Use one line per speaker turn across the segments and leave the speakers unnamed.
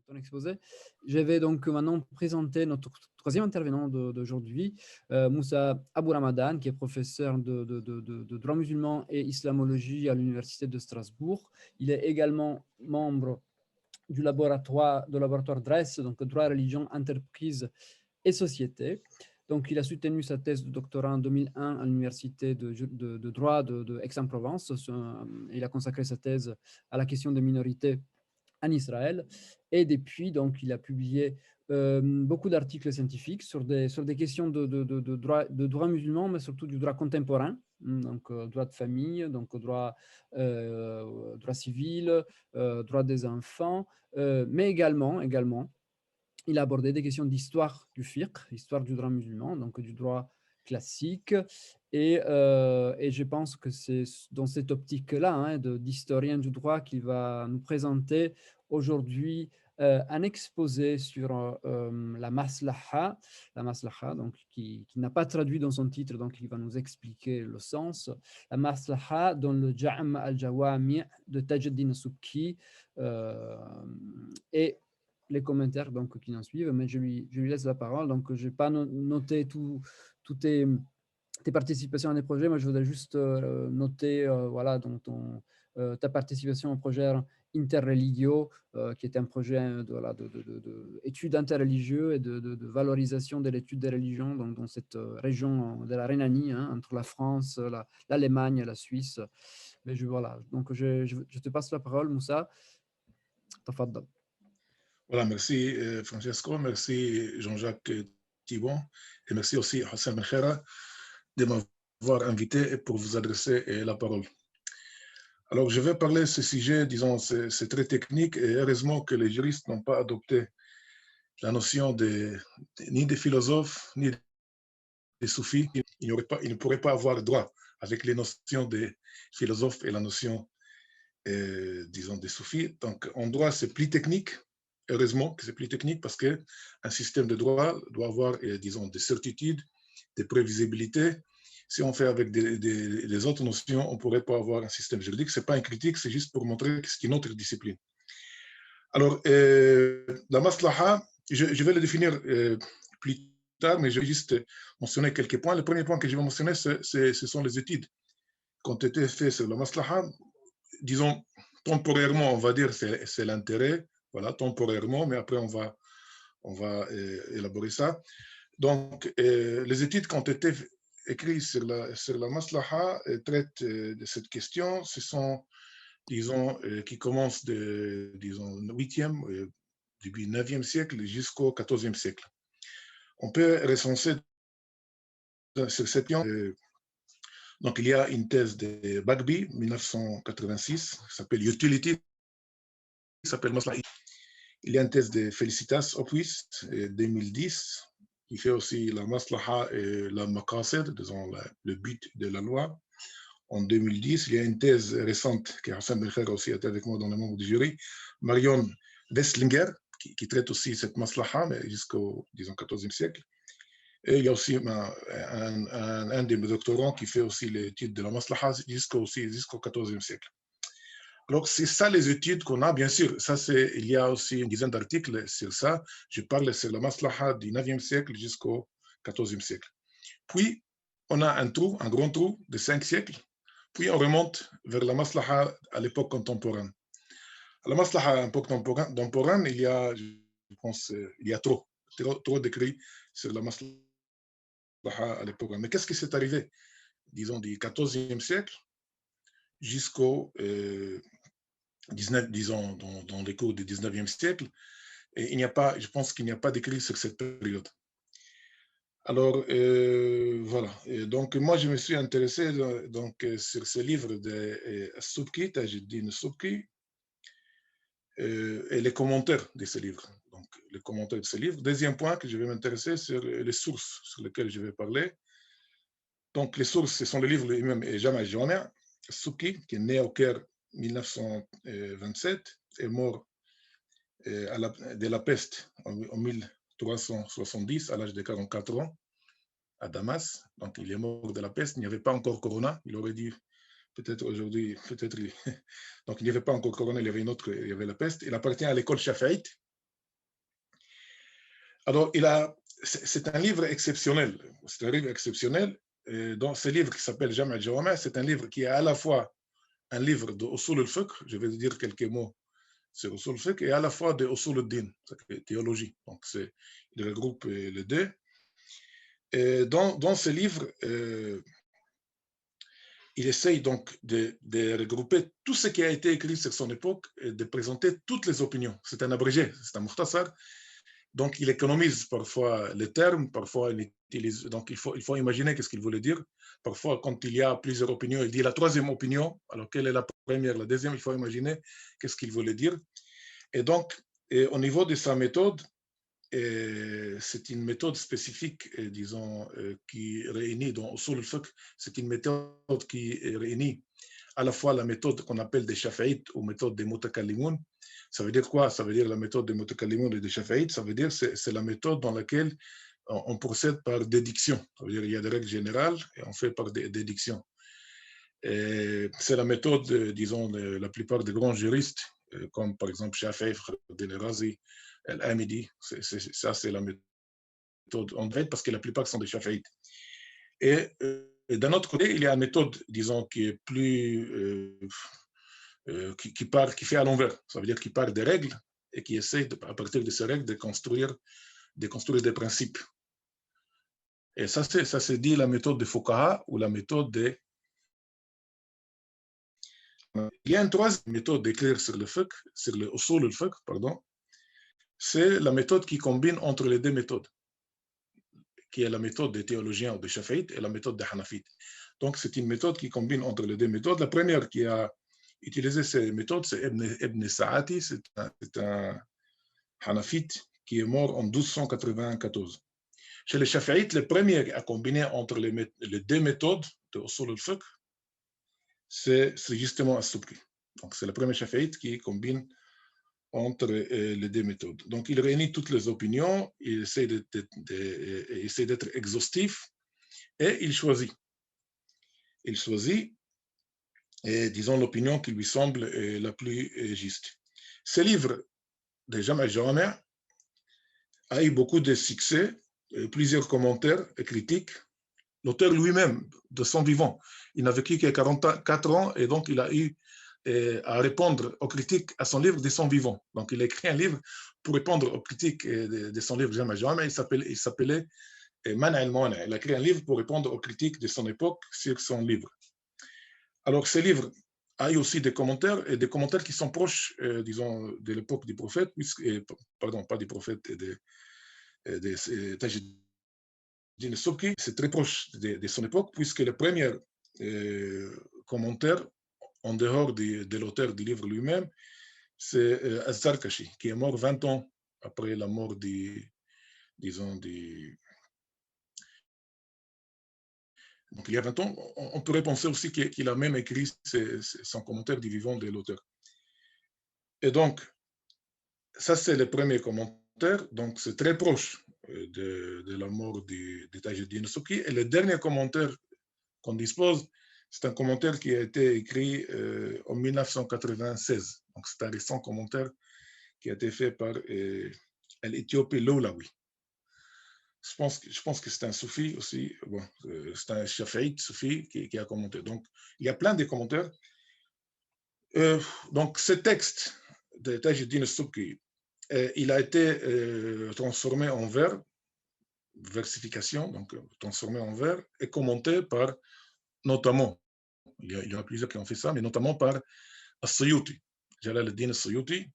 ton exposé. Je vais donc maintenant présenter notre troisième intervenant d'aujourd'hui, Moussa Abou Ramadan, qui est professeur de droit musulman et islamologie à l'Université de Strasbourg. Il est également membre du laboratoire DRESS, donc droit, religion, entreprise et société. Donc, il a soutenu sa thèse de doctorat en 2001 à l'Université de droit de Aix-en-Provence. Il a consacré sa thèse à la question des minorités en Israël. Et depuis, donc, il a publié beaucoup d'articles scientifiques sur des questions de droit musulman, mais surtout du droit contemporain, donc droit de famille, donc droit civil, droit des enfants, mais également, il a abordé des questions d'histoire du fiqh, histoire du droit musulman, donc du droit classique. Et je pense que c'est dans cette optique-là, hein, d'historien du droit, qu'il va nous présenter aujourd'hui un exposé sur la maslaha, donc, qui n'a pas traduit dans son titre, donc il va nous expliquer le sens. La maslaha dans le Ja'am al-Jawami de Tajuddin Subki. Et les commentaires donc, qui en suivent, mais je lui laisse la parole. Donc, je n'ai pas noté toutes tes participations à des projets, mais je voudrais juste noter voilà, ta participation au projet Interreligio, qui est un projet voilà, d'études interreligieuses et de valorisation de l'étude des religions dans cette région de la Rhénanie, hein, entre la France, l'Allemagne et la Suisse. Mais voilà. Donc, je te passe la parole, Moussa. Tafaddal.
Voilà, merci Francesco, merci Jean-Jacques Thibon et merci aussi Hassan Benchera de m'avoir invité et pour vous adresser la parole. Alors, je vais parler de ce sujet, disons, c'est très technique et heureusement que les juristes n'ont pas adopté la notion ni des philosophes ni des soufis. Ils ne pourraient pas avoir droit avec les notions des philosophes et la notion, disons, des soufis. Donc, en droit, c'est plus technique. Heureusement que c'est plus technique parce qu'un système de droit doit avoir, disons, des certitudes, des prévisibilités. Si on fait avec des autres notions, on ne pourrait pas avoir un système juridique. Ce n'est pas une critique, c'est juste pour montrer que c'est une autre discipline. Alors, la maslaha, je vais le définir plus tard, mais je vais juste mentionner quelques points. Le premier point que je vais mentionner, ce sont les études qui ont été faites sur la maslaha. Disons, temporairement, on va dire c'est l'intérêt, voilà, temporairement, mais après on va élaborer ça. Donc, les études qui ont été écrites sur la maslaha traitent de cette question. Ce sont, disons, qui commencent disons, 8e, début 9e siècle jusqu'au 14e siècle. On peut recenser sur cette question. Donc, il y a une thèse de Bagby, 1986, qui s'appelle Utility, qui s'appelle Maslaha. Il y a une thèse de Felicitas Ophuis, 2010, qui fait aussi la maslaha et la maqasid, disons le but de la loi. En 2010, il y a une thèse récente que Hassan Bencher aussi était avec moi dans le membre du jury, Marion Westlinger, qui traite aussi cette maslaha, mais jusqu'au, disons, 14e siècle. Et il y a aussi un des doctorants qui fait aussi l'étude de la maslaha jusqu'au 14e siècle. Alors, c'est ça les études qu'on a, bien sûr. Il y a aussi une dizaine d'articles sur ça. Je parle sur la maslaha du 9e siècle jusqu'au 14e siècle. Puis, on a un grand trou de 5 siècles. Puis, on remonte vers la maslaha à l'époque contemporaine. À la maslaha à l'époque contemporaine, il y a, je pense, il y a trop d'écrits sur la maslaha à l'époque. Mais qu'est-ce qui s'est arrivé, disons, du 14e siècle jusqu'au 19, disons, dans les cours du 19e siècle, et je pense qu'il n'y a pas d'écrit sur cette période. Alors, voilà. Et donc, moi, je me suis intéressé sur ce livre de Subki, Tajuddin Subki, et les commentaires de ce livre. Donc, les commentaires de ce livre. Deuxième point que je vais m'intéresser sur les sources sur lesquelles je vais parler. Donc, les sources, ce sont les livres lui-même et Jamal Jawami', Subki, qui est né au Caire 1927, est mort de la peste en 1370 à l'âge de 44 ans à Damas. Donc, il est mort de la peste. Il n'y avait pas encore Corona. Il aurait dit peut-être aujourd'hui, peut-être. Donc, il n'y avait pas encore Corona, il y avait la peste. Il appartient à l'école Shafi'ite. Alors, c'est un livre exceptionnel. C'est un livre exceptionnel. Dans ce livre qui s'appelle Jam' al-Jawami', c'est un livre qui est à la fois un livre de Usul al-Fiqh, je vais dire quelques mots sur Usul al-Fiqh, et à la fois de Usul al-Din, théologie. Donc, il regroupe les deux. Et dans ce livre, il essaye donc de regrouper tout ce qui a été écrit sur son époque et de présenter toutes les opinions. C'est un abrégé, c'est un mukhtasar. Donc, il économise parfois les termes, parfois il utilise. Donc, il faut imaginer qu'est-ce qu'il voulait dire. Parfois, quand il y a plusieurs opinions, il dit la troisième opinion. Alors, quelle est la première, la deuxième? Il faut imaginer qu'est-ce qu'il voulait dire. Et donc, au niveau de sa méthode, c'est une méthode spécifique, disons, qui réunit dans Usul al-Fiqh, c'est une méthode qui réunit à la fois la méthode qu'on appelle des Shafi'ites ou méthode des Mutakallimun. Ça veut dire quoi? Ça veut dire la méthode des Mutakallimun et des Shafi'ites. Ça veut dire c'est la méthode dans laquelle on procède par déduction. Ça veut dire qu'il y a des règles générales et on fait par déduction. C'est la méthode, disons, de la plupart des grands juristes, comme par exemple Shafi'i, Fakhruddin Razi, Al-Amidi. Ça, c'est la méthode en fait parce que la plupart sont des Shafi'ites. Et d'un autre côté, il y a une méthode, disons, qui est plus qui fait à l'envers. Ça veut dire qu'il part des règles et qui essaie, à partir de ces règles, de construire des principes. Et ça, c'est dit la méthode de Fuqaha ou la méthode de. Il y a une troisième méthode d'écrire sur le fiqh, sur le usul al-fiqh, pardon. C'est la méthode qui combine entre les deux méthodes, qui est la méthode des théologiens ou des Shafi'ites et la méthode des Hanafites. Donc, c'est une méthode qui combine entre les deux méthodes. La première qui a utilisé ces méthodes, c'est Ibn Sa'ati, c'est un Hanafite qui est mort en 1294. Chez les Shafi'ites, le premier à combiner entre les deux méthodes de Usul al-Fiqh, c'est justement As-Subki. Donc, c'est le premier Shafi'ite qui combine entre les deux méthodes. Donc, il réunit toutes les opinions, il essaie d'être exhaustif et il choisit. Il choisit, disons, l'opinion qui lui semble la plus juste. Ce livre de Jam' al-Jawami' a eu beaucoup de succès, plusieurs commentaires et critiques. L'auteur lui-même, de son vivant, il n'a vécu que 44 ans et donc il a eu à répondre aux critiques à son livre de son vivant. Donc il a écrit un livre pour répondre aux critiques de son livre Jam' al-Jawami'. Il s'appelait Man' al-Mawani'. Il a écrit un livre pour répondre aux critiques de son époque sur son livre. Alors ce livre a eu aussi des commentaires, et des commentaires qui sont proches, disons, de l'époque du prophète, pardon, pas du prophète, de Tajuddin al-Subki, c'est très proche de son époque, puisque le premier commentaire, en dehors de l'auteur du livre lui-même, c'est Az-Zarkashi, qui est mort 20 ans après la mort disons, donc il y a 20 ans. On pourrait penser aussi qu'il a même écrit son commentaire du vivant de l'auteur. Et donc, ça c'est le premier commentaire, donc c'est très proche de la mort de Tajuddin al-Subki. Et le dernier commentaire qu'on dispose, c'est un commentaire qui a été écrit en 1996. Donc, c'est un récent commentaire qui a été fait par l'Éthiopie Lawlawi. Je pense que c'est un soufi aussi. Bon, c'est un shafi'ite soufi qui a commenté. Donc, il y a plein de commentaires. Donc, ce texte de Tajuddin al-Subki, il a été transformé en vers, versification, donc transformé en vers, et commenté par, notamment, il y en a plusieurs qui ont fait ça, mais notamment par As-Suyuti, Jalal al-Din As-Suyuti,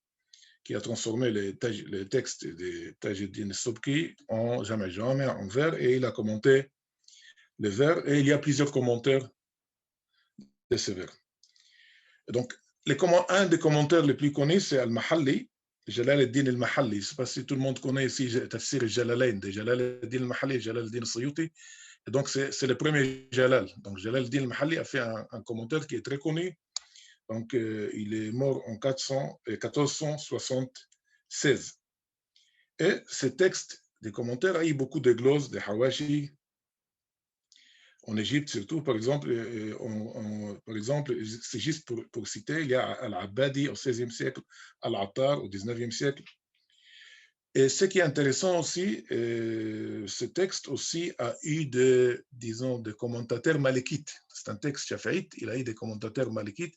qui a transformé les textes de Tajuddin al-Subki en Jam' al-Jawami' en vers, et il a commenté les vers, et il y a plusieurs commentaires de ces vers. Donc, un des commentaires les plus connus, c'est Al-Mahalli, Jalal al-Din al-Mahalli. Je ne sais pas si tout le monde connaît ici Tafsir al-Jalalain de Jalal al-Din al-Mahalli et Jalal al-Din al-Suyuti. Et donc, c'est le premier Jalal. Donc, Jalal al-Din al-Mahalli a fait un commentaire qui est très connu. Donc, il est mort en 1476. Et ce texte des commentaires a eu beaucoup de glosses, de hawashi, en Égypte surtout, par exemple, c'est juste pour citer, il y a Al-Abbadi au XVIe siècle, Al-Attar au XIXe siècle. Et ce qui est intéressant aussi, ce texte aussi a eu disons, des commentateurs malékites. C'est un texte shafi'ite, il a eu des commentateurs malékites.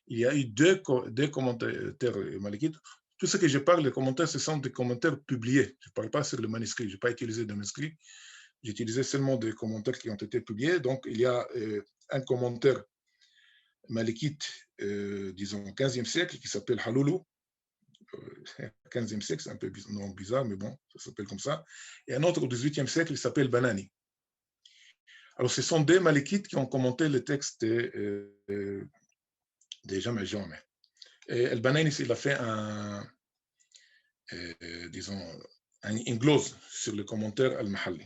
Il y a eu deux commentateurs malékites. Tout ce que je parle, les commentaires, ce sont des commentaires publiés. Je ne parle pas sur le manuscrit, je n'ai pas utilisé de manuscrit. J'ai utilisé seulement des commentaires qui ont été publiés. Donc, il y a un commentaire malékite, disons, au 15e siècle, qui s'appelle Haloulou. 15e siècle, c'est un peu bizarre, mais bon, ça s'appelle comme ça. Et un autre au 18e siècle, il s'appelle Banani. Alors, ce sont des malékites qui ont commenté le texte des Jamais Jamais. Et El-Banani, il a fait disons, une glose sur le commentaire Al-Mahalli.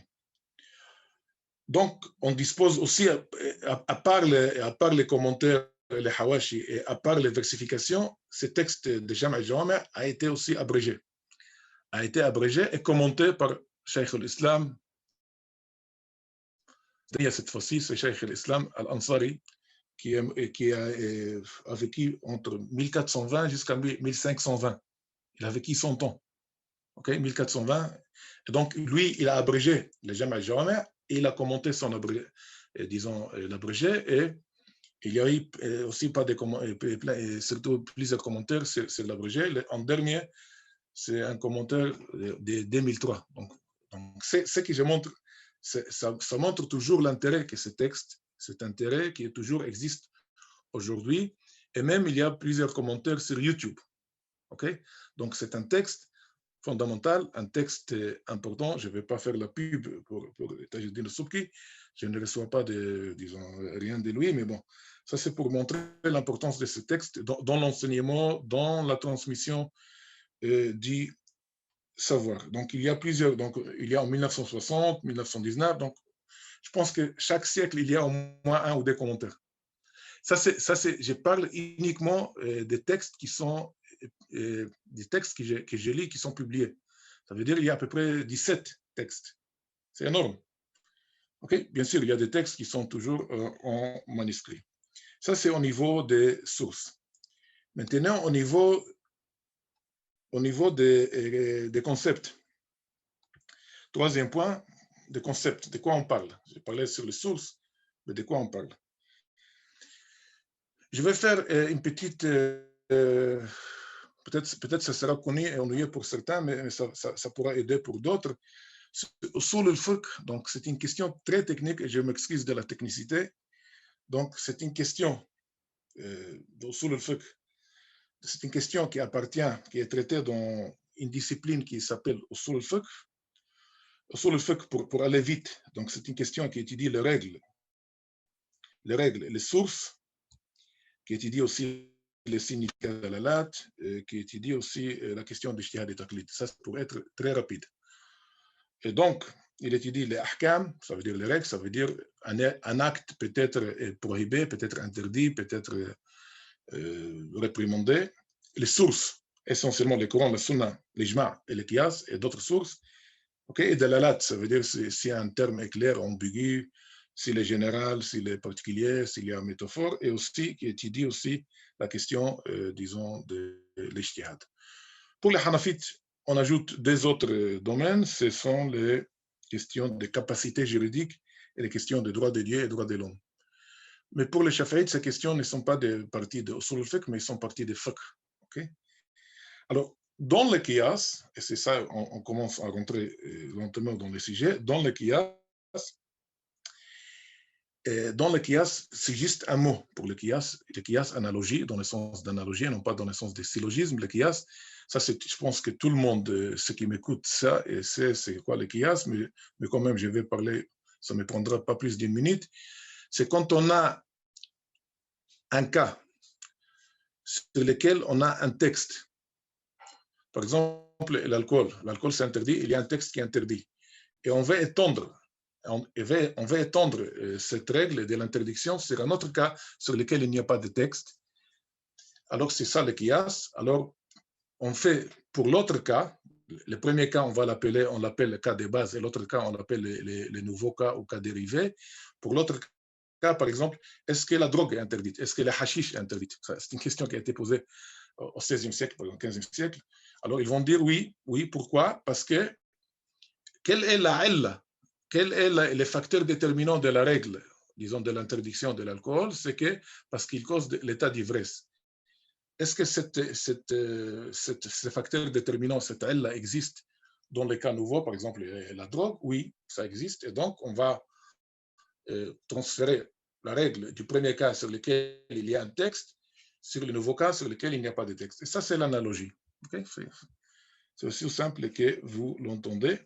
Donc, on dispose aussi, à part les commentaires, les hawashi, et à part les versifications, ce texte de Jama' al-Jawami' a été aussi abrégé. A été abrégé et commenté par Cheikh al-Islam. Cette fois-ci, c'est Cheikh al-Islam al-Ansari, qui a vécu entre 1420 jusqu'à 1520. Il a vécu 100 ans. Okay, 1420. Et donc, lui, il a abrégé le Jama' al-Jawami' et il a commenté son abrégé, disons, l'abrégé, et il y a eu aussi surtout plusieurs commentaires sur l'abrégé. En dernier, c'est un commentaire de 2003. Donc c'est ce que je montre, ça montre toujours l'intérêt que ce texte, cet intérêt qui toujours existe aujourd'hui, et même il y a plusieurs commentaires sur YouTube. Okay? Donc c'est un texte fondamental, un texte important. Je ne vais pas faire la pub pour Tajuddin Subki. Je ne reçois pas disons, rien de lui, mais bon, ça c'est pour montrer l'importance de ce texte dans l'enseignement, dans la transmission du savoir. Donc il y a plusieurs, donc il y a en 1960, 1919, donc je pense que chaque siècle, il y a au moins un ou deux commentaires. Je parle uniquement des textes qui sont des textes que je lis qui sont publiés. Ça veut dire qu'il y a à peu près 17 textes. C'est énorme. Okay? Bien sûr, il y a des textes qui sont toujours en manuscrit. Ça, c'est au niveau des sources. Maintenant, au niveau des concepts. Troisième point, des concepts. De quoi on parle? J'ai parlé sur les sources, mais de quoi on parle? Je vais faire une petite... peut-être ça sera connu et ennuyeux pour certains, mais ça pourra aider pour d'autres. Sur le fiqh, donc c'est une question très technique et je m'excuse de la technicité. Donc c'est une question sur le fiqh. C'est une question qui est traitée dans une discipline qui s'appelle usul al-fiqh. Usul al-fiqh, pour aller vite, donc c'est une question qui étudie les règles, les sources, qui étudie aussi les significats de la latte, qui étudie aussi la question du ijtihad et taqlid. Ça, pour être très rapide. Et donc, il étudie les ahkam, ça veut dire les règles, ça veut dire un acte peut être prohibé, peut être interdit, peut être réprimandé. Les sources, essentiellement les Corans, la Sunna, l'Ijma' et les Qiyas et d'autres sources. Okay? Et dalalat, ça veut dire si un terme est clair, ambigu, s'il est général, s'il est particulier, s'il y a une métaphore, et aussi qui étudie aussi la question, disons, de l'ijtihad. Pour les Hanafites, on ajoute deux autres domaines, ce sont les questions de capacité juridique et les questions de droit de Dieu et droit de l'homme. Mais pour les Shafi'ites, ces questions ne sont pas des parties de usul al-fiqh, mais ils sont parties de fiqh. Okay? Alors, dans le qiyas, et c'est ça, on commence à rentrer lentement dans le sujet, dans le qiyas, c'est juste un mot pour le qiyas analogie, dans le sens d'analogie, non pas dans le sens de syllogisme. Le qiyas, ça, je pense que tout le monde, ceux qui m'écoutent, ça, et c'est quoi le qiyas, mais quand même, je vais parler, ça ne me prendra pas plus d'une minute. C'est quand on a un cas sur lequel on a un texte. Par exemple, l'alcool. L'alcool, c'est interdit, il y a un texte qui est interdit. Et on va étendre cette règle de l'interdiction sur un autre cas sur lequel il n'y a pas de texte. Alors, c'est ça le qiyas. Alors, on fait pour l'autre cas, le premier cas, on l'appelle le cas de base, et l'autre cas, on l'appelle les nouveaux cas ou cas dérivés. Pour l'autre cas, par exemple, est-ce que la drogue est interdite? Est-ce que le hashish est interdite? C'est une question qui a été posée au XVIe siècle, au XVe siècle. Alors, ils vont dire oui. Oui, pourquoi? Parce que quelle est la illa? Quel est le facteur déterminant de la règle, disons, de l'interdiction de l'alcool? C'est que parce qu'il cause l'état d'ivresse. Est-ce que ce facteur déterminant, cette illa, existe dans les cas nouveaux, par exemple la drogue? Oui, ça existe. Et donc, on va transférer la règle du premier cas sur lequel il y a un texte sur le nouveau cas sur lequel il n'y a pas de texte. Et ça, c'est l'analogie. Okay? C'est aussi simple que vous l'entendez.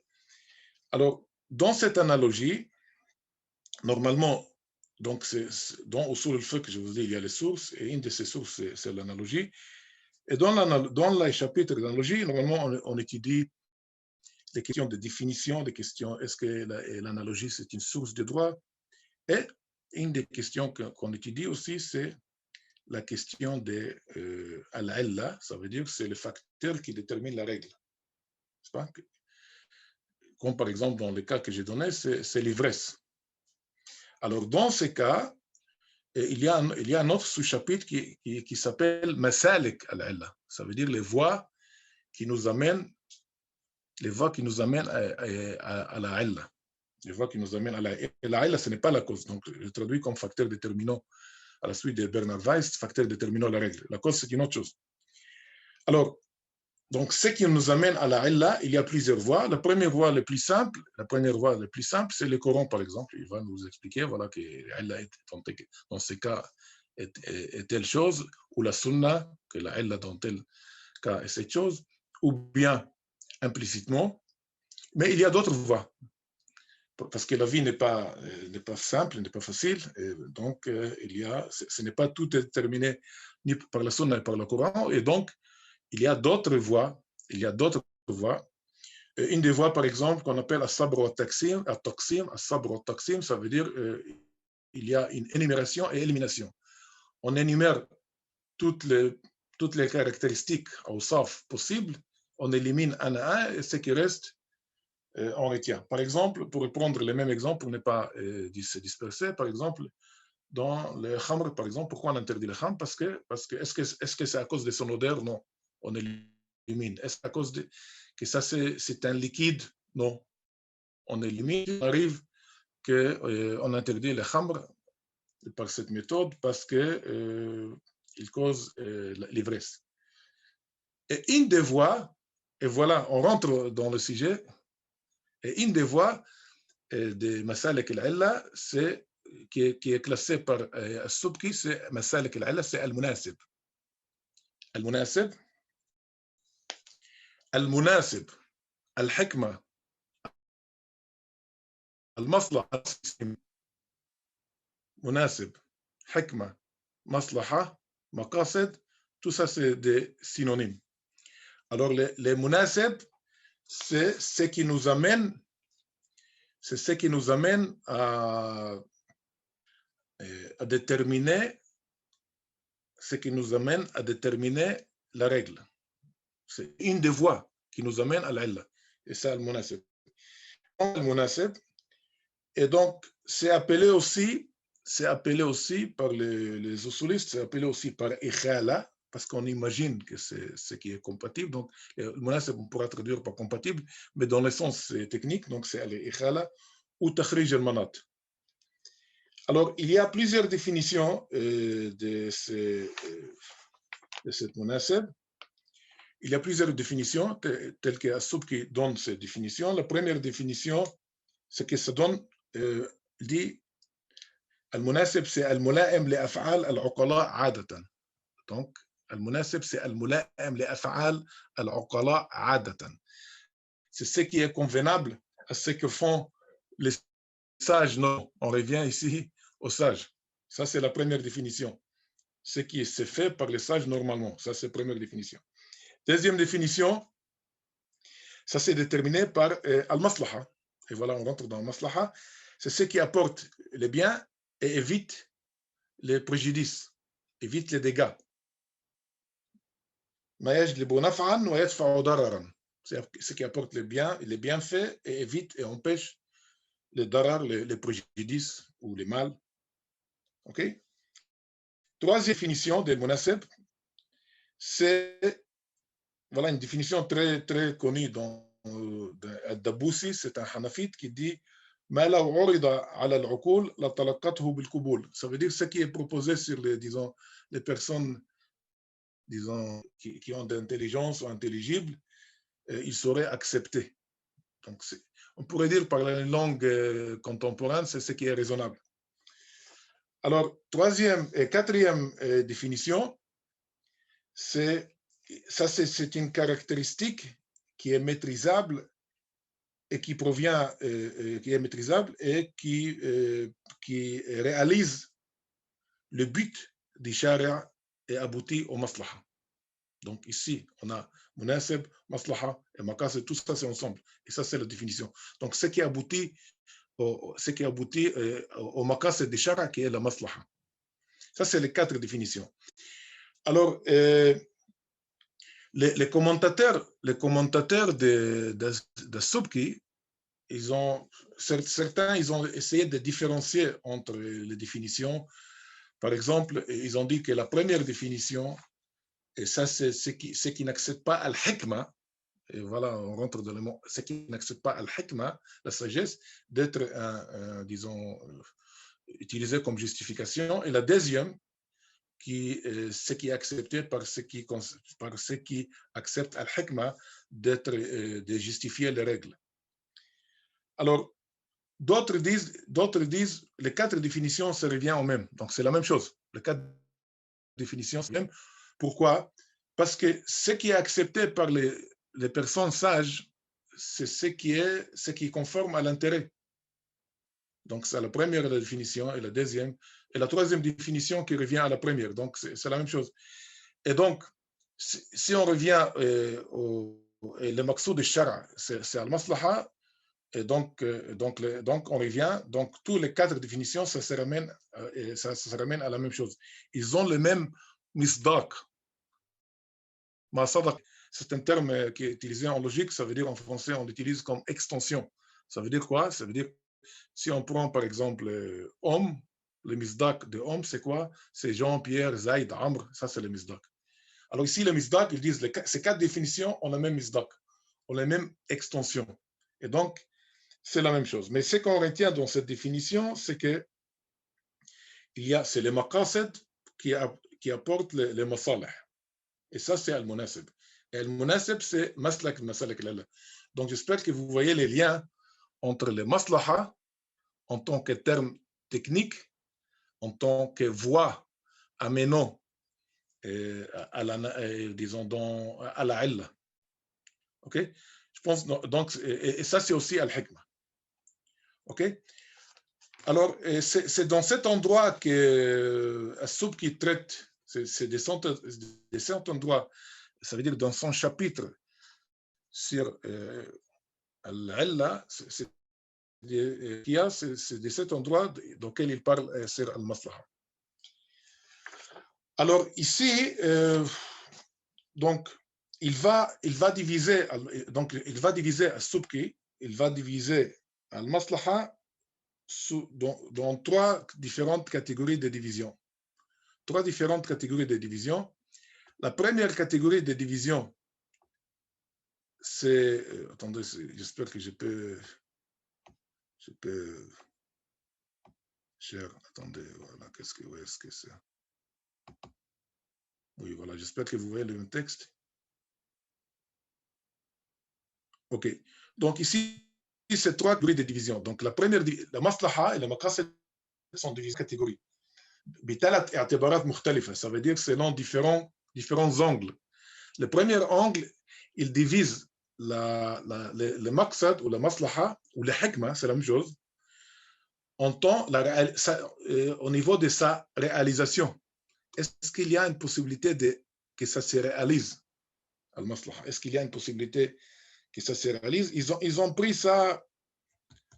Alors, dans cette analogie, normalement, donc dans Usul al-Fiqh, je vous dis, il y a les sources, et une de ces sources, c'est l'analogie. Et dans les chapitres d'analogie, normalement, on étudie des questions de définition, des questions, est-ce que l'analogie, c'est une source de droit? Et une des questions qu'on étudie aussi, c'est la question de al-illa, ça veut dire que c'est le facteur qui détermine la règle. Pas? Comme par exemple dans le cas que j'ai donné, c'est l'ivresse. Alors dans ces cas, il y a un autre sous-chapitre qui s'appelle Masalik al-illa. Ça veut dire les voies qui nous amènent à la illa. Les voies qui nous amènent à la illa. Et la illa, ce n'est pas la cause. Donc, je traduis comme facteur déterminant à la suite de Bernard Weiss, facteur déterminant la règle. La cause, c'est une autre chose. Alors, donc, ce qui nous amène à la illa, il y a plusieurs voies. La première voie la plus simple, c'est le Coran, par exemple. Il va nous expliquer, voilà, que l'illa dans ces cas est telle chose, ou la sunna, que la illa dans tel cas est cette chose, ou bien implicitement. Mais il y a d'autres voies, parce que la vie n'est pas simple, n'est pas facile. Et donc, ce n'est pas tout déterminé ni par la sunna ni par le Coran. Et donc, il y a d'autres voies. Une des voies, par exemple, qu'on appelle as-sabr wa taqsim. As-sabr wa taqsim, ça veut dire il y a une énumération et élimination. On énumère toutes les caractéristiques au saf possibles, on élimine un à un, et ce qui reste, on retient. Par exemple, pour prendre le même exemple, pour ne pas se disperser, par exemple, dans le khamr, par exemple, pourquoi on interdit le khamr? Parce que est-ce que c'est à cause de son odeur? Non, on élimine. Est-ce à cause que ça c'est un liquide? Non, on élimine. Il arrive qu'on interdit le khamr par cette méthode parce que il cause l'ivresse. Et une des voies, et voilà, on rentre dans le sujet, et une des voies de Masalik al-Illa, qui est classée par As-Subki, c'est Masalik al-Illa, c'est Al-Munasib. Al-Munasib, Al-Munasib, Al-Hikmah, Al-Maslaha, Munasib, Hikmah, Maslaha, Maqasid, tout ça c'est des synonymes. Alors les Munasib, c'est ce qui nous amène à déterminer la règle. C'est une des voies qui nous amène à l'illa. Et ça, le munasib. Et donc, c'est appelé aussi par les usulistes, c'est appelé aussi par ikhala, parce qu'on imagine que c'est ce qui est compatible. Donc, le munasib, on pourra traduire par compatible, mais dans le sens technique, donc c'est al-ikhala ou takhrij al-manat. Alors, il y a plusieurs définitions de cette munasib. Il y a plusieurs définitions, telles que As-Subki donne ces définitions. La première définition, c'est que ça donne, dit, Al-Munasib, c'est Al-Mula'im li-af'al al-uqala adatan. Donc, Al-Munasib, c'est Al-Mula'im li-af'al al-uqala adatan. C'est ce qui est convenable à ce que font les sages. Non, on revient ici aux sages. Ça, c'est la première définition. Ce qui se fait par les sages normalement. Ça, c'est la première définition. Deuxième définition, ça c'est déterminé par al-maslaha. Et voilà, on rentre dans al-maslaha. C'est ce qui apporte les biens et évite les préjudices, évite les dégâts. C'est ce qui apporte les biens et les bienfaits et évite et empêche les darar, les préjudices ou les mal. OK? Troisième définition des munasib, c'est voilà une définition très, très connue dans Al-Daboussi, c'est un hanafite qui dit ما لو عرض على العقول لتلقته بالقبول. Ça veut dire ce qui est proposé sur les, disons, les personnes, disons, qui ont d'intelligence ou intelligibles, ils seraient acceptés. Donc, on pourrait dire par la langue contemporaine, c'est ce qui est raisonnable. Alors, troisième et quatrième définition, c'est une caractéristique qui est maîtrisable et qui provient, qui est maîtrisable et qui réalise le but du sharia et aboutit au maslaha. Donc ici, on a munasib, maslaha et maqasid, tout ça c'est ensemble. Et ça c'est la définition. Donc ce qui aboutit au maqasid du sharia qui est la maslaha. Ça c'est les quatre définitions. Alors, les commentateurs de Subki, certains ils ont essayé de différencier entre les définitions. Par exemple, ils ont dit que la première définition, et ça c'est ce qui n'accepte pas al-hikma, et voilà, on rentre dans le mot, ce qui n'accepte pas al-hikma, la sagesse, d'être, disons, utilisé comme justification. Et la deuxième, ce qui est accepté par ceux qui acceptent al-hikma, de justifier les règles. Alors, d'autres disent les quatre définitions se reviennent au même. Donc, c'est la même chose. Les quatre définitions, c'est la même. Pourquoi? Parce que ce qui est accepté par les personnes sages, c'est ce qui est conforme à l'intérêt. Donc, c'est la première définition et la deuxième. Et la troisième définition qui revient à la première. Donc, c'est la même chose. Et donc, si on revient le maqsoud de shara, c'est al-maslaha. Et donc, on revient. Donc, toutes les quatre définitions, ça se ramène à la même chose. Ils ont le même misdaq. C'est un terme qui est utilisé en logique. Ça veut dire en français, on l'utilise comme extension. Ça veut dire quoi? Ça veut dire, si on prend par exemple homme, le misdaq de homme, c'est quoi? C'est Jean, Pierre, Zaïd, Amr. Ça, c'est le misdaq. Alors ici, le misdaq, ils disent ces quatre définitions ont le même misdaq, ont la même extension. Et donc, c'est la même chose. Mais ce qu'on retient dans cette définition, c'est que c'est les maqasid qui apportent les masalih. Et ça, c'est al-munasib. Et al-munasib, c'est maslak masalak lillah. Donc, j'espère que vous voyez les liens entre les maslaha en tant que terme technique, en tant que voie amenant à la illa. OK? Je pense, donc, et ça, c'est aussi al-hikmah. OK? Alors, c'est dans cet endroit que As-Subki traite, c'est de cet endroit, ça veut dire dans son chapitre sur Al-Illa, c'est de cet endroit dans lequel il parle sur Al-Maslaha. Alors, ici, donc, il va diviser As-Subki, il va diviser Al-Maslaha dans trois différentes catégories de division. Trois différentes catégories de division. La première catégorie de division, c'est... attendez, j'espère que je peux... Attendez, voilà, où est-ce que c'est? Oui, voilà, j'espère que vous voyez le texte. OK. Donc ici, c'est trois catégories de division. Donc la première, la maslaha et la maqasid sont divisées en catégories. بثلاث اعتبارات مختلفة. Ça veut dire selon différents angles. Le premier angle, il divise le maqsad ou la maslaha ou le hikmah, c'est la même chose, au niveau de sa réalisation. Est-ce qu'il y a une possibilité que ça se réalise, al-maslaha? Est-ce qu'il y a une possibilité que ça se réalise? Ils ont pris ça.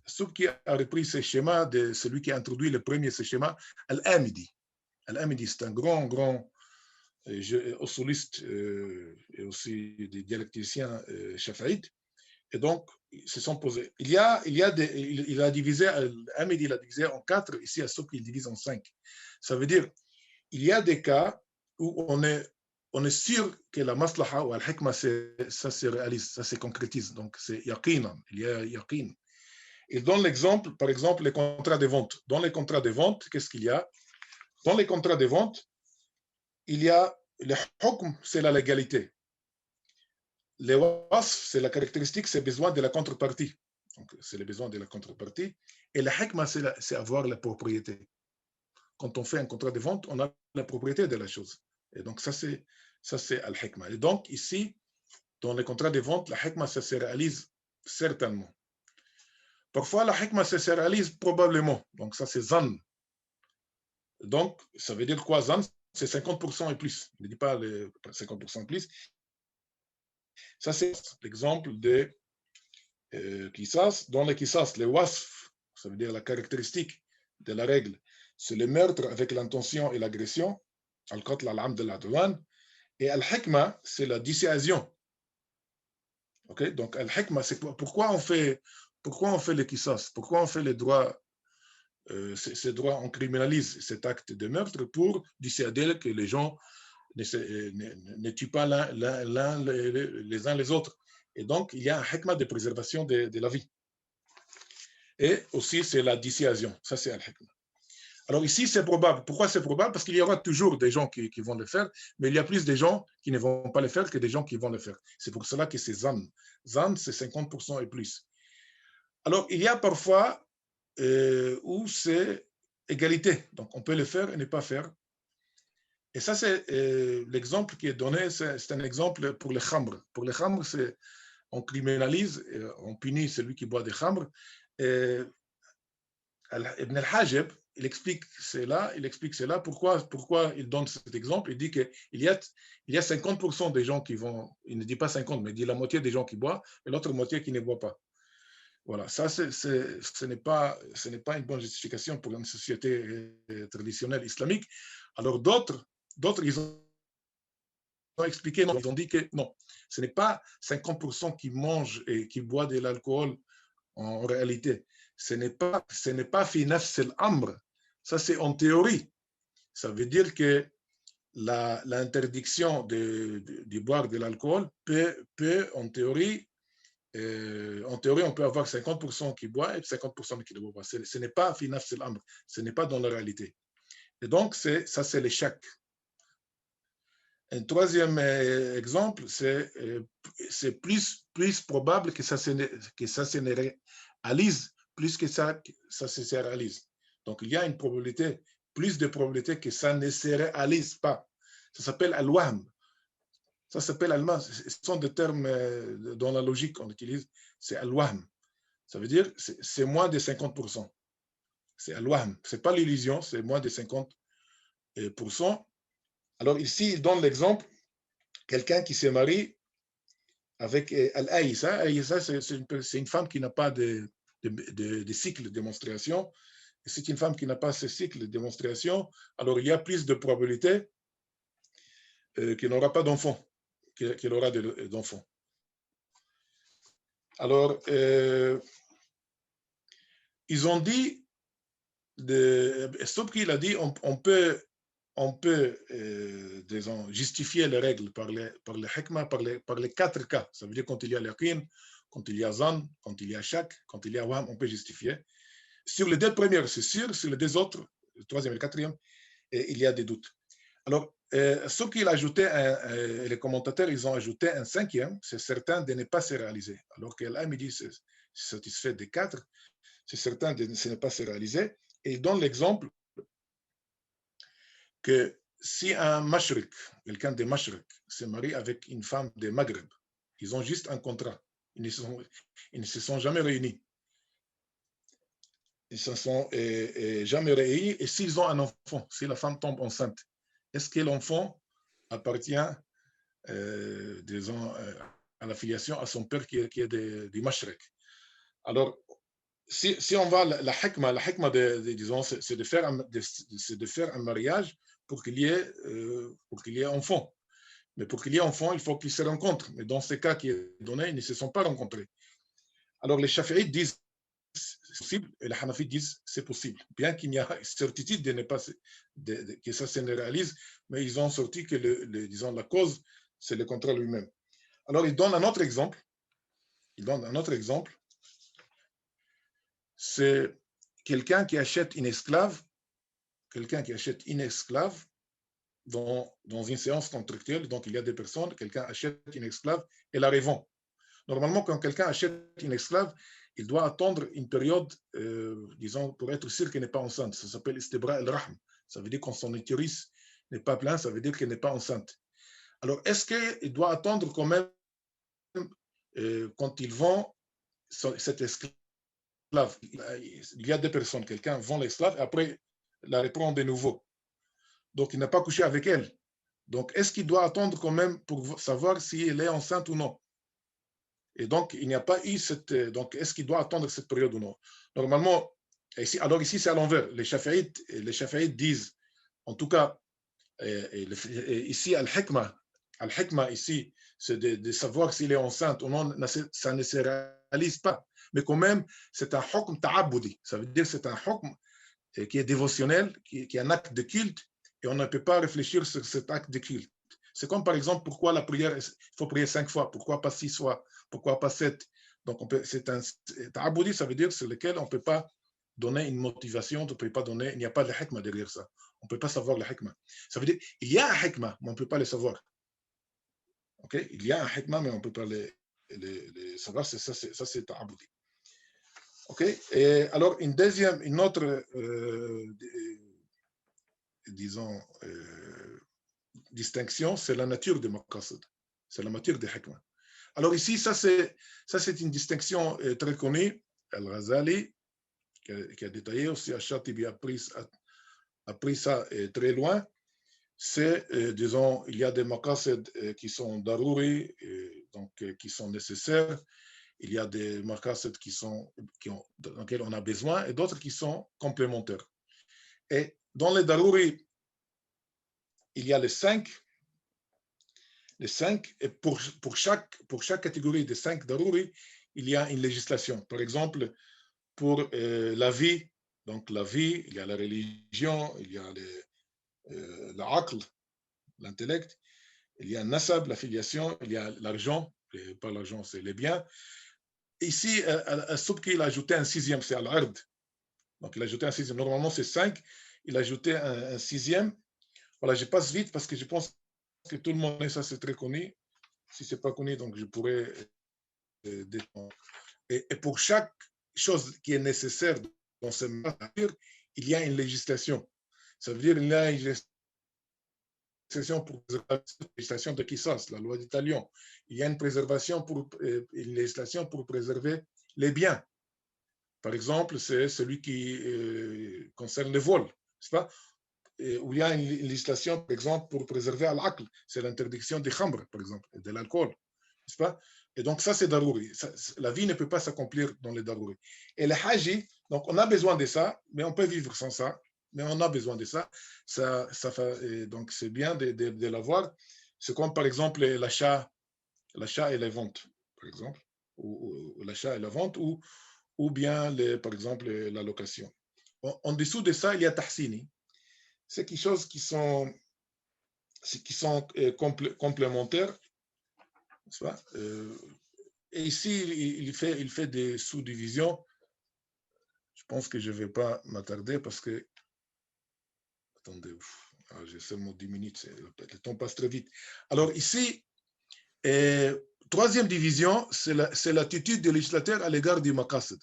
Subki a repris ce schéma de celui qui a introduit le premier ce schéma, Al-Amidi. Al-Amidi, c'est un grand soliste et aussi des dialecticiens shafi'ites. Et donc, ils se sont posés. Il a divisé, Al-Amidi il a divisé en 4, ici à Subki il divise en 5. Ça veut dire, il y a des cas où on est on est sûr que la maslaha ou al-hikmah, ça se réalise, ça se concrétise. Donc, c'est yaqinan, il y a yaqin. Il donne l'exemple, par exemple, les contrats de vente. Dans les contrats de vente, qu'est-ce qu'il y a? Dans les contrats de vente, il y a le hukm, c'est la légalité. Les wasf, c'est la caractéristique, c'est besoin de la contrepartie. Donc, c'est le besoin de la contrepartie. Et la hikmah, c'est avoir la propriété. Quand on fait un contrat de vente, on a la propriété de la chose. Et donc, ça, c'est al-hikmah. Et donc, ici, dans les contrats de vente, la hikmah, ça se réalise certainement. Parfois, la hikmah, ça se réalise probablement. Donc, ça, c'est zan. Donc, ça veut dire quoi, zan? C'est 50% et plus. Je ne dis pas les 50% et plus. Ça, c'est l'exemple de qisas. Dans les qisas, les wasf, ça veut dire la caractéristique de la règle, c'est le meurtre avec l'intention et l'agression, al-qatl al-amd al-adwan, et al-hikmah, c'est la dissuasion. Okay? Donc, al-hikmah, c'est pourquoi on fait les qisas, pourquoi on fait les droits, ces droits, on criminalise cet acte de meurtre pour dissuader que les gens ne tuent pas les uns les autres. Et donc, il y a un hikmah de préservation de la vie. Et aussi, c'est la dissuasion. Ça, c'est al-hikmah. Alors ici, c'est probable. Pourquoi c'est probable? Parce qu'il y aura toujours des gens qui vont le faire, mais il y a plus de gens qui ne vont pas le faire que des gens qui vont le faire. C'est pour cela que c'est zan. Zan, c'est 50% et plus. Alors, il y a parfois où c'est égalité. Donc, on peut le faire et ne pas faire. Et ça, c'est l'exemple qui est donné, c'est un exemple pour les khamr. Pour les khamr, on criminalise, on punit celui qui boit des khamr. Ibn al-Hajib, il explique cela, pourquoi il donne cet exemple. Il dit qu'il y a 50% des gens qui vont, il ne dit pas 50, mais il dit la moitié des gens qui boivent et l'autre moitié qui ne boit pas. Voilà, ça, ce n'est pas une bonne justification pour une société traditionnelle islamique. Alors d'autres, ils ont expliqué, non, ils ont dit que non, ce n'est pas 50% qui mangent et qui boivent de l'alcool en réalité. Ce n'est pas fi nafs al-amr. Ça, c'est en théorie. Ça veut dire que l'interdiction de boire de l'alcool peut en théorie, on peut avoir 50% qui boivent et 50% qui ne boivent pas. Ce n'est pas fi nafs al-amr. Ce n'est pas dans la réalité. Et donc, ça, c'est l'échec. Un troisième exemple, c'est plus probable que ça se réalise plus que ça se réalise. Donc, il y a plus de probabilité que ça ne se réalise pas. Ça s'appelle al-wahm. Ça s'appelle al-wahm. Ce sont des termes dans la logique qu'on utilise. C'est al-wahm. Ça veut dire c'est moins de 50%. C'est al-wahm. Ce n'est pas l'illusion, c'est moins de 50%. Alors ici, il donne l'exemple, quelqu'un qui se marie avec al-aïsa. Aïsa, c'est une femme qui n'a pas de cycle de démonstration. Et c'est une femme qui n'a pas ce cycle de démonstration, alors il y a plus de probabilité qu'elle n'aura pas d'enfant, qu'elle aura d'enfants. Alors, ils ont dit, Subki, il a dit, on peut disons, justifier les règles par les hikmah, par les 4 cas. Ça veut dire quand il y a l'yaqin, quand il y a zan, quand il y a shak, quand il y a waham, on peut justifier. Sur les 2 premières, c'est sûr. Sur les 2 autres, le 3e et le 4e, il y a des doutes. Alors, ce qu'il a ajouté, les commentateurs, ils ont ajouté un 5e, c'est certain de ne pas se réaliser. Alors que l'Amidi c'est satisfait des 4, c'est certain de ne pas se réaliser. Et il donne l'exemple que si un mashrik, quelqu'un de mashrik, se marie avec une femme de Maghreb, ils ont juste un contrat. Ils ne se sont jamais réunis. Ils ne se sont jamais réunis. Et s'ils ont un enfant, si la femme tombe enceinte, est-ce que l'enfant appartient, disons, à l'affiliation à son père qui est du Mashrek? Alors, si on va la hikmah disons, c'est de faire un mariage pour qu'il y ait enfant. Mais pour qu'il y ait enfant, il faut qu'ils se rencontrent. Mais dans ce cas qui est donné, ils ne se sont pas rencontrés. Alors, les Shafi'ites disent c'est possible, et les Hanafites disent c'est possible, bien qu'il n'y a certitude de ne pas que ça se réalise, mais ils ont sorti que disons, la cause, c'est le contrat lui-même. Alors, il donne un autre exemple. C'est quelqu'un qui achète une esclave, dans une séance contractuelle, donc il y a des personnes, quelqu'un achète une esclave et la revend. Normalement, quand quelqu'un achète une esclave, il doit attendre une période, disons, pour être sûr qu'elle n'est pas enceinte. Ça s'appelle istibra el-rahm. Ça veut dire quand son utérus n'est pas plein, ça veut dire qu'elle n'est pas enceinte. Alors, est-ce qu'il doit attendre quand même, quand il vend cette esclave? Il y a des personnes, quelqu'un vend l'esclave et après la reprend de nouveau. Donc, il n'a pas couché avec elle. Donc, est-ce qu'il doit attendre quand même pour savoir si elle est enceinte ou non? Et donc, il n'y a pas eu cette... Donc, est-ce qu'il doit attendre cette période ou non? Normalement, alors ici, c'est à l'envers. Les Shafi'ites disent, en tout cas, ici, Al-Hikmah, ici, c'est de savoir s'il est enceinte ou non, ça ne se réalise pas. Mais quand même, c'est un hukm ta'aboudi. Ça veut dire que c'est un hukm qui est dévotionnel, qui est un acte de culte, et on ne peut pas réfléchir sur cet acte de culte. C'est comme par exemple, pourquoi la prière, il faut prier 5 fois, pourquoi pas 6 fois, pourquoi pas 7? Donc, c'est un ta'aboudi, ça veut dire sur lequel on ne peut pas donner une motivation, on peut pas donner, il n'y a pas de hikmah derrière ça. On ne peut pas savoir le hikmah. Ça veut dire, il y a un hikmah, mais on ne peut pas le savoir. Okay? Il y a un hikmah, mais on ne peut pas le savoir, ça c'est ta'aboudi. Okay? Et alors, une autre, disons, distinction, c'est la nature des maqasid. C'est la nature des hikmah. Alors ici, ça c'est une distinction très connue. Al-Ghazali, qui a détaillé aussi, Al-Shatibi a pris ça très loin. C'est, disons, il y a des maqasid qui sont darouri, donc qui sont nécessaires. Il y a des maqasid dans lesquels on a besoin et d'autres qui sont complémentaires. Et dans les darouri, il y a les 5. Et pour chaque catégorie des 5 darouri, il y a une législation. Par exemple, pour la vie, donc la vie, il y a la religion, il y a l'aql, l'intellect, il y a nasab, la filiation, il y a l'argent, pas l'argent, c'est les biens. Ici, Al-Subki, il a ajouté un 6e, c'est Al-Ard. Donc, il a ajouté un 6e. Normalement, c'est 5. Il a ajouté un 6e. Voilà, je passe vite parce que je pense que tout le monde sait ça, c'est très connu. Si ce n'est pas connu, donc je pourrais défendre. Et pour chaque chose qui est nécessaire dans ce matière, il y a une législation. Ça veut dire qu'il y a une législation pour la législation de Kissas, la loi d'Italion. Il y a une législation pour préserver les biens. Par exemple, c'est celui qui concerne le vol, n'est-ce pas? Où il y a une législation, par exemple, pour préserver l'aql, c'est l'interdiction des khamr, par exemple, de l'alcool, n'est-ce pas? Et donc, ça, c'est darouri. La vie ne peut pas s'accomplir dans les darouri. Et le haji, donc, on a besoin de ça, mais on peut vivre sans ça, mais on a besoin de ça. Donc, c'est bien de l'avoir. C'est comme, par exemple, l'achat et la vente, par exemple, ou l'achat et la vente, ou bien, par exemple, la location. En dessous de ça, il y a tahsini. C'est quelque chose qui sont complémentaires. Et ici, il fait des sous-divisions. Je pense que je ne vais pas m'attarder parce que... Attendez, j'ai seulement 10 minutes, le temps passe très vite. Alors ici, troisième division, c'est l'attitude du législateur à l'égard du maqasid.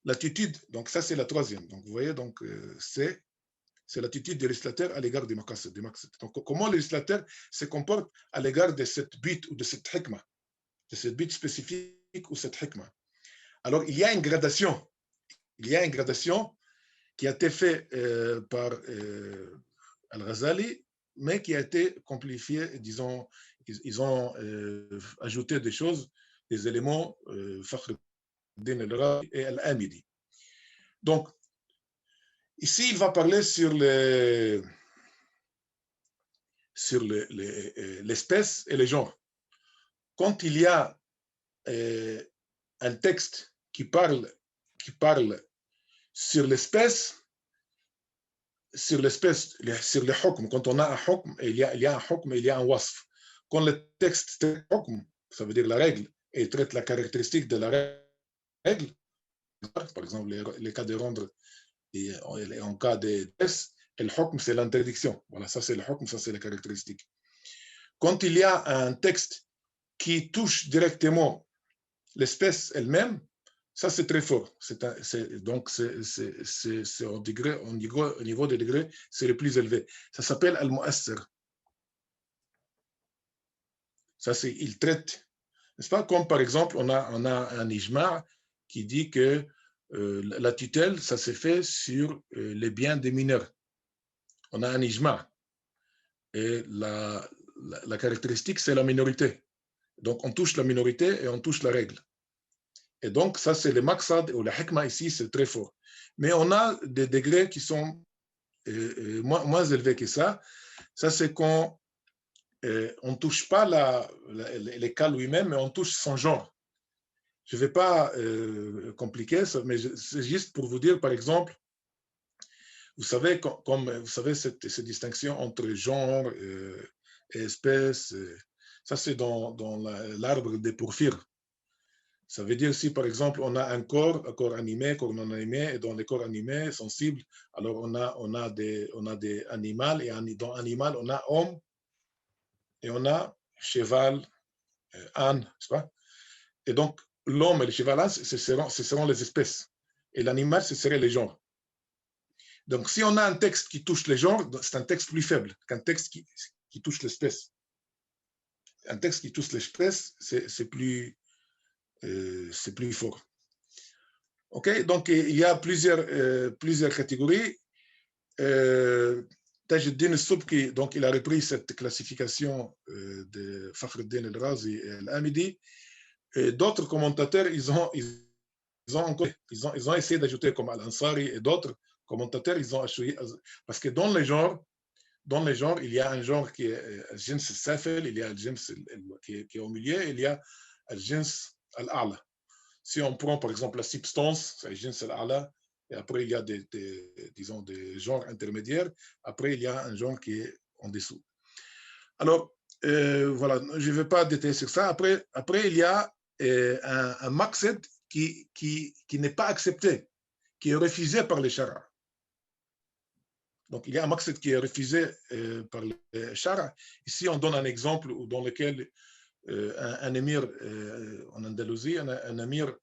L'attitude, donc ça c'est la troisième. Donc vous voyez, donc c'est l'attitude du législateur à l'égard des maqasid. Donc comment le législateur se comporte à l'égard de cette but ou de cette hikmah, de cette but spécifique ou cette hikmah. Alors il y a une gradation. Il y a une gradation qui a été faite par Al-Ghazali, mais qui a été complexifiée, disons, ils ont ajouté des choses, des éléments, Fakhruddin al-Razi et Al-Amidi. Donc, ici, il va parler sur l'espèce et les genres. Quand il y a un texte qui parle qui parle sur l'espèce, sur le hukm. Quand on a un hukm, il y a un hukm, il y a un wasf. Quand le texte traite hukm, ça veut dire la règle, et il traite la caractéristique de la règle, par exemple les cas de rendre et en cas de test, le hukm c'est l'interdiction. Voilà, ça c'est le hukm, ça c'est la caractéristique. Quand il y a un texte qui touche directement l'espèce elle-même, ça c'est très fort. Donc c'est au niveau des degrés, c'est le plus élevé. Ça s'appelle al-mu'assir. Ça c'est, il traite, n'est-ce pas? Comme par exemple, on a un ijma' qui dit que la tutelle, ça s'est fait sur les biens des mineurs. On a un ijma'. Et la caractéristique, c'est la minorité. Donc, on touche la minorité et on touche la règle. Et donc, ça, c'est le maqsad ou la hikmah ici, c'est très fort. Mais on a des degrés qui sont moins élevés que ça. Ça, c'est qu'on ne touche pas les cas lui-même, mais on touche son genre. Je ne vais pas compliquer ça, mais c'est juste pour vous dire, par exemple, vous savez, comme vous savez, cette distinction entre genre et espèce, ça c'est dans l'arbre des porphyres. Ça veut dire si, par exemple, on a un corps animé, corps non animé, et dans les corps animés sensibles, alors on a des animaux, et dans animal, on a homme, et on a cheval, âne, n'est-ce pas? Et donc, l'homme et le cheval, ce seront les espèces. Et l'animal, ce serait les genres. Donc, si on a un texte qui touche les genres, c'est un texte plus faible qu'un texte qui touche l'espèce. Un texte qui touche l'espèce, c'est plus fort. OK? Donc, il y a plusieurs catégories. Tajuddin al-Subki, donc, il a repris cette classification de Fakhruddin al-Razi et al-Amidi. D'autres commentateurs, ils ont essayé d'ajouter comme Al-Ansari et d'autres commentateurs, ils ont achoué, parce que dans les genres, il y a un genre qui est al-jins al-safil, il y a al-jins qui est au milieu, il y a al-jins al-a'la. Si on prend par exemple la substance, c'est al-jins al-a'la, et après il y a disons des genres intermédiaires, après il y a un genre qui est en dessous. Alors, voilà, je ne vais pas détailler sur ça. Après il y a un maqsad qui n'est pas accepté, qui est refusé par les shara. Donc, il y a un maqsad qui est refusé par les shara. Ici, on donne un exemple dans lequel un émir en Andalousie, un émir,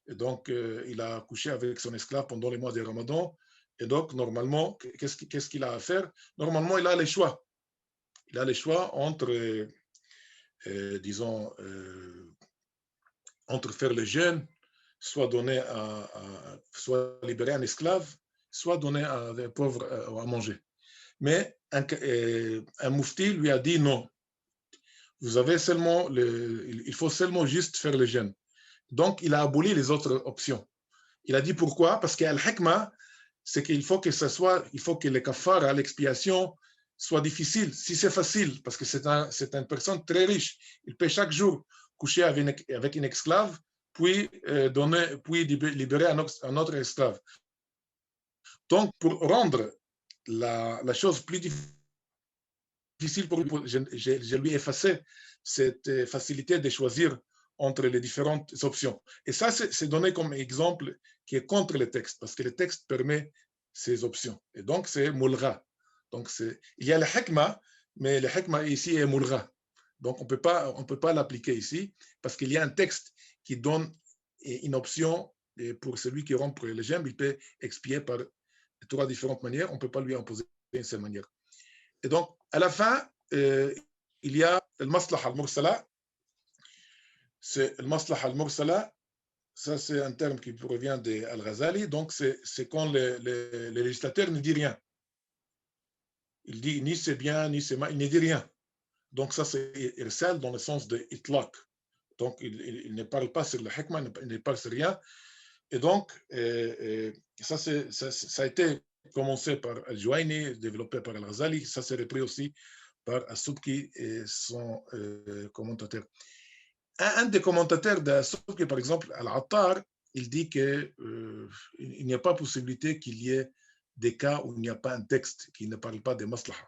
donc, il a couché avec son esclave pendant les mois de Ramadan. Et donc, normalement, qu'est-ce qu'il a à faire? Normalement, il a les choix. Il a les choix entre, disons, entre faire le jeûne, soit soit libérer un esclave, soit donner à des pauvres à manger. Mais un moufti lui a dit non. Vous avez seulement il faut seulement juste faire le jeûne. Donc, il a aboli les autres options. Il a dit pourquoi? Parce qu'al-hikmah, c'est qu'il faut que ça soit, il faut que le kafara, l'expiation, soit difficile. Si c'est facile, parce que c'est une personne très riche, il peut chaque jour coucher avec une esclave, puis libérer un autre esclave. Donc, pour rendre la chose plus difficile pour lui, je lui ai effacé cette facilité de choisir entre les différentes options. Et ça, c'est donné comme exemple qui est contre le texte, parce que le texte permet ces options. Et donc, c'est mulgha. Donc, il y a le hikmah, mais le hikmah ici est mulgha. Donc, on ne peut pas l'appliquer ici, parce qu'il y a un texte qui donne une option, et pour celui qui rompt le jeûne, il peut expier par 3 différentes manières. On ne peut pas lui imposer une seule manière. Et donc, à la fin, il y a le maslaha al-mursala. C'est le maslaha al-mursala, ça c'est un terme qui provient d'Al-Ghazali, donc c'est quand le législateur ne dit rien. Il dit ni c'est bien, ni c'est mal, il ne dit rien. Donc ça c'est irsal dans le sens de itlaq. Donc il ne parle pas sur le hikmah, il ne parle sur rien. Et donc, ça a été commencé par Al-Juwayni, développé par Al-Ghazali, ça s'est repris aussi par As-Subki et son commentateur. Un des commentateurs de As-Subki, par exemple, Al-Attar, il dit qu'il n'y a pas possibilité qu'il y ait des cas où il n'y a pas un texte qui ne parle pas des maslaha.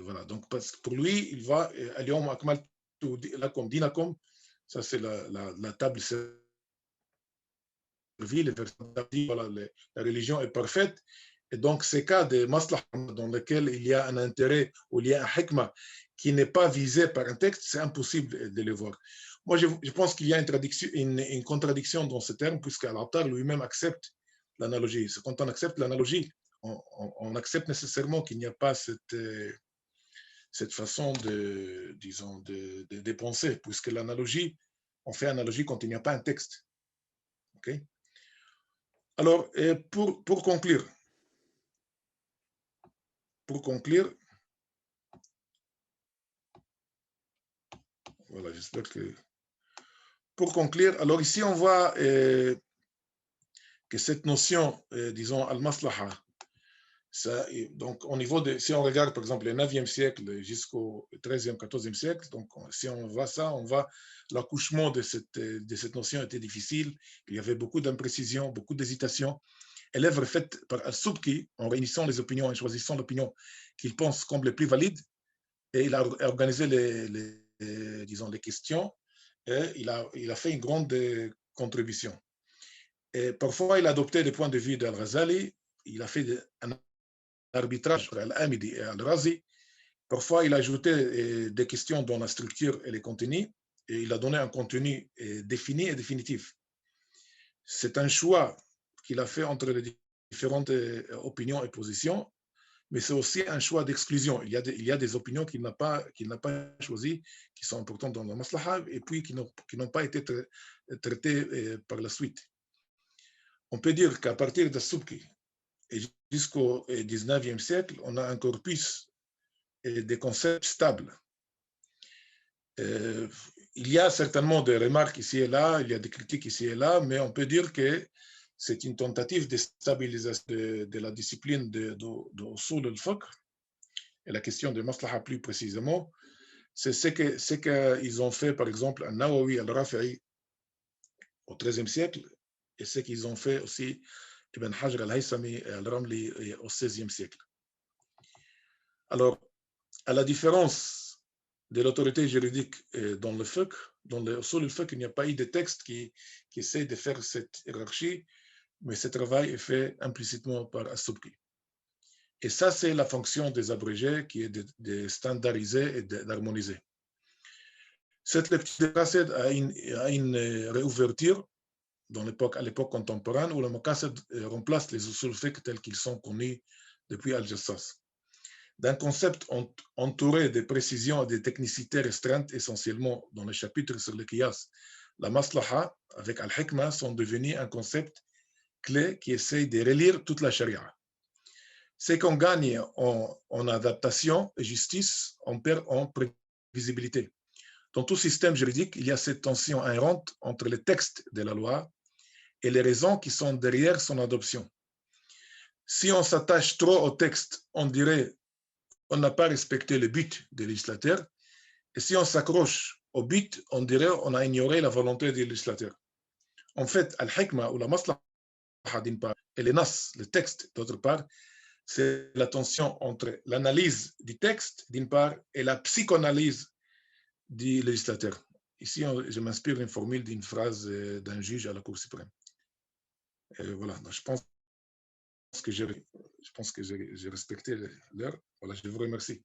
Voilà, donc pour lui, il va, ça c'est la table servie, voilà, la religion est parfaite. Et donc, ces cas de maslaha dans lesquels il y a un intérêt ou il y a un hikmah qui n'est pas visé par un texte, c'est impossible de les voir. Moi, je pense qu'il y a une contradiction dans ce terme, puisque Al-Attar lui-même accepte l'analogie. Quand on accepte l'analogie, on accepte nécessairement qu'il n'y a pas cette façon disons, de penser, puisque l'analogie, on fait analogie quand il n'y a pas un texte. Okay? Alors, pour conclure, voilà, j'espère que... Pour conclure, alors ici, on voit que cette notion, disons, al-maslaha, donc au niveau de, si on regarde par exemple le 9e siècle jusqu'au 13e, 14e siècle, donc si on voit ça, on voit l'accouchement de cette notion était difficile, il y avait beaucoup d'imprécisions, beaucoup d'hésitations. Et l'œuvre faite par Al-Subki, en réunissant les opinions, en choisissant l'opinion qu'il pense comme les plus valides, et il a organisé disons, les questions, et il a fait une grande contribution. Et parfois, il a adopté les points de vue d'Al-Ghazali, il a fait un arbitrage entre Al-Amidi et Al-Razi. Parfois, il a ajouté des questions dans la structure et les contenus, et il a donné un contenu défini et définitif. C'est un choix qu'il a fait entre les différentes opinions et positions, mais c'est aussi un choix d'exclusion. Il y a des opinions qu'il n'a pas choisies, qui sont importantes dans le maslaha, et puis qui n'ont pas été traitées par la suite. On peut dire qu'à partir de Subki et jusqu'au 19e siècle, on a un corpus des concepts stables. Il y a certainement des remarques ici et là, il y a des critiques ici et là, mais on peut dire que c'est une tentative de stabilisation de la discipline de Usul al-Fiqh. Et la question de maslaha plus précisément, c'est ce qu'ils ont fait, par exemple, à Nawawi al-Rafi'i au XIIIe siècle, et ce qu'ils ont fait aussi Ibn Hajar al-Haythami et al-Ramli au XVIe siècle. Alors, à la différence de l'autorité juridique dans le fiqh, dans le usul al-fiqh, il n'y a pas eu de texte qui essaie de faire cette hiérarchie, mais ce travail est fait implicitement par As-Subki. Et ça, c'est la fonction des abrégés qui est de standardiser et d'harmoniser. Cette lecture procède à une réouverture à l'époque contemporaine où le Muqasid remplace les usul fiqh tels qu'ils sont connus depuis Al-Jassas. D'un concept entouré de précisions et de technicités restreintes essentiellement dans le chapitre sur le qiyas, la maslaha avec al-hikmah sont devenus un concept clé qui essaye de relire toute la charia. Ce qu'on gagne en adaptation et justice, on perd en prévisibilité. Dans tout système juridique, il y a cette tension inhérente entre les textes de la loi et les raisons qui sont derrière son adoption. Si on s'attache trop au texte, on dirait on n'a pas respecté le but du législateur. Et si on s'accroche au but, on dirait on a ignoré la volonté du législateur. En fait, al-hikmah ou la maslaha d'une part et les nas, le texte d'autre part, c'est la tension entre l'analyse du texte d'une part et la psychanalyse du législateur. Ici, je m'inspire d'une formule d'une phrase d'un juge à la Cour suprême. Et voilà, donc je pense que j'ai respecté l'heure. Voilà, je vous remercie.